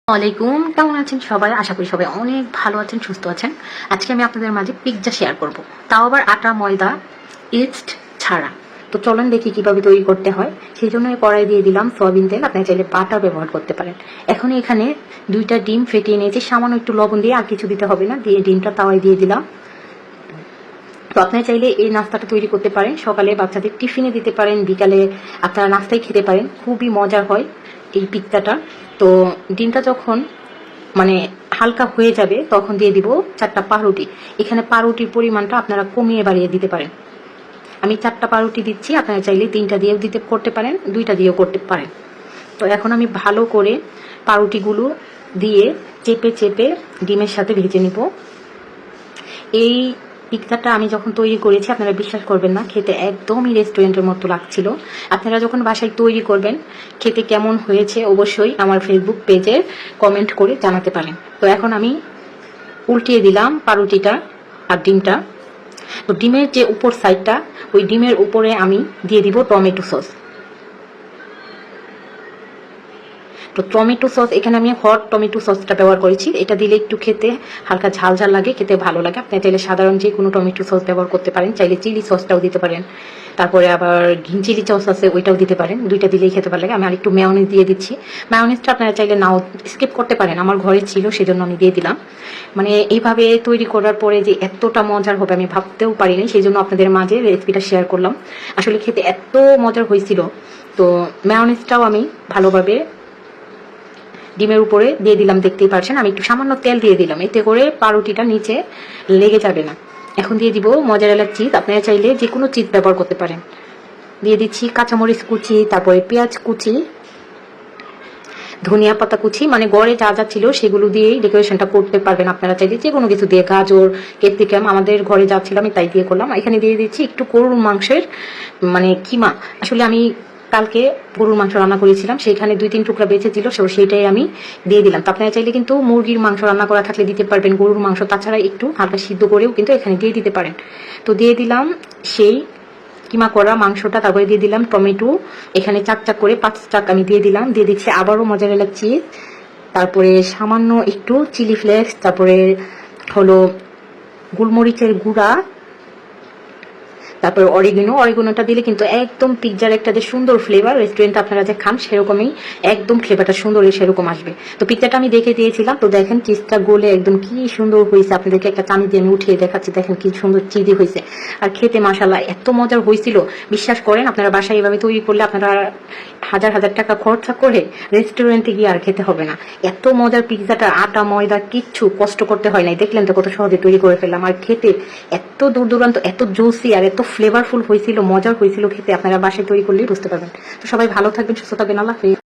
ওয়ালাইকুম, কেমন আছেন সবাই? আশা করি সবাই অনেক ভালো আছেন, সুস্থ আছেন। আজকে আমি আপনাদের মাঝে পিৎজা শেয়ার করব, তাও আবার আটা ময়দা ইস্ট ছাড়া। তো চলেন দেখি কিভাবে তৈরি করতে হয়। সেই জন্য কড়াই দিয়ে দিলাম সয়াবিন তেল, আপনি চাইলে বাটার ব্যবহার করতে পারেন। এখন এখানে 2টা ডিম ফেটিয়ে নিয়েছি, সামান্য একটু লবণ দিয়ে, আর কিছু দিতে হবে না, দিয়ে ডিমটা তাওয়ায় দিয়ে দিলাম। তো আপনারা চাইলে এই নাস্তাটা তৈরি করতে পারেন, সকালে বাচ্চাদের টিফিনে দিতে পারেন, বিকালে আপনারা নাস্তায় খেতে পারেন, খুবই মজার হয় এই পিৎজাটা। তো ডিমটা যখন মানে হালকা হয়ে যাবে তখন দিয়ে দিব 4টা পাউরুটি। এখানে পাউরুটির পরিমাণটা আপনারা কমিয়ে বাড়িয়ে দিতে পারেন। আমি 4টা পাউরুটি দিচ্ছি, আপনারা চাইলে 3টা দিয়েও করতে পারেন, 2টা দিয়েও করতে পারেন। তো এখন আমি ভালো করে পাউরুটিগুলো দিয়ে চেপে চেপে ডিমের সাথে ভেজে নিব। এই পিৎজাটা আমি যখন তৈরি করেছি আপনারা বিশ্বাস করবেন না, খেতে একদমই রেস্টুরেন্টের মতো লাগছিল। আপনারা যখন বাসায় তৈরি করবেন খেতে কেমন হয়েছে অবশ্যই আমার ফেসবুক পেজে কমেন্ট করে জানাতে পারেন। তো এখন আমি উল্টিয়ে দিলাম পাউরুটিটা আর ডিমটা। তো ডিমের যে উপর সাইডটা, ওই ডিমের উপরে আমি দিয়ে দিব টমেটো সস। তো টমেটো সস এখানে আমি হট টমেটো সসটা ব্যবহার করেছি। এটা দিলে একটু খেতে হালকা ঝাল ঝাল লাগে, খেতে ভালো লাগে। আপনি চাইলে সাধারণ যে কোনো টমেটো সস ব্যবহার করতে পারেন, চাইলে চিলি সসটাও দিতে পারেন, তারপরে আবার গ্রিন চিলি সস আছে ওইটাও দিতে পারেন। 2টা দিলেই খেতে ভালো লাগে। আমি আরেকটু মেয়োনিজ দিয়ে দিচ্ছি। মেয়োনিজটা আপনারা চাইলে নাও স্কিপ করতে পারেন, আমার ঘরে ছিল সেজন্য আমি দিয়ে দিলাম। মানে এইভাবে তৈরি করার পরে যে এতটা মজার হবে আমি ভাবতেও পারিনি, সেই জন্য আপনাদের মাঝে রেসিপিটা শেয়ার করলাম। আসলে খেতে এত মজার হয়েছিল। তো মেয়োনিজটাও আমি ভালোভাবে ডিমের উপরে দিয়ে দিলাম, দেখতেই পাচ্ছেন। আমি একটু সামান্য তেল দিয়ে দিলাম, এতে করে পাউরুটিটা নিচে লেগে যাবে না। এখন দিয়ে দিব মজারেলা চিজ, আপনারা চাইলে যে কোনো চিজ ব্যবহার করতে পারেন। দিয়ে দিচ্ছি কাঁচামরিচ কুচি, তারপরে পেঁয়াজ কুচি, ধনিয়া পাতা কুচি, মানে গড়ে যা যা ছিল সেগুলো দিয়েই ডেকোরেশনটা করতে পারবেন। আপনারা চাইলে যে কোনো কিছু দিয়ে, গাজর, ক্যাপসিকাম, আমাদের ঘরে যা ছিল আমি তাই দিয়ে করলাম। এখানে দিয়ে দিচ্ছি একটু গরুর মাংসের মানে কিমা। আসলে আমি কালকে গরুর মাংস রান্না করেছিলাম, সেইখানে 2-3 টুকরা বেঁচে ছিল, সেইটাই আমি দিয়ে দিলাম। তো আপনারা চাইলে কিন্তু মুরগির মাংস রান্না করা থাকলে দিতে পারবেন, গরুর মাংস তাছাড়া একটু হালকা সিদ্ধ করেও কিন্তু এখানে দিয়ে দিতে পারেন। তো দিয়ে দিলাম সেই কিমা করা মাংসটা, তারপরে দিয়ে দিলাম টমেটো, এখানে 4 চাক করে 5 চাক আমি দিয়ে দিলাম। দিয়ে দিচ্ছি আবারও মজারেলা চিজ, তারপরে সামান্য একটু চিলি ফ্লেক্স, তারপরে হলো গোলমরিচের গুঁড়া, তারপর অরিগেনোটা দিলে কিন্তু একদম পিৎজার একটা যে সুন্দর ফ্লেভার, রেস্টুরেন্টে আপনারা যে খান সেরকমই একদম ফ্লেভারটা সুন্দর সেরকম আসবে। তো পিৎজাটা আমি দেখে দিয়েছিলাম, তো দেখেন চিজটা গলে একদম কি সুন্দর হয়েছে। আপনাদেরকে একটা চামি দিয়ে আমি উঠিয়ে দেখাচ্ছি, দেখেন কি সুন্দর চিজি হয়েছে। আর খেতে মাশাআল্লাহ এত মজার হয়েছিল, বিশ্বাস করেন আপনারা বাসায় এভাবে তৈরি করলে আপনারা হাজার হাজার টাকা খরচা করে রেস্টুরেন্টে গিয়ে আর খেতে হবে না। এত মজার পিৎজাটা, আটা ময়দা কিচ্ছু কষ্ট করতে হয় নাই। দেখলেন তো কত সহজে তৈরি করে ফেললাম। আর খেতে এত দূর দূরান্ত, এত জুসি আর এত ফ্লেভারফুল হয়েছিল, মজার হয়েছিল খেতে। আপনারা বাসায় তৈরি করলেই বুঝতে পারবেন। তো সবাই ভালো থাকবেন, সুস্থ থাকবেন, আল্লাহ হাফেজ।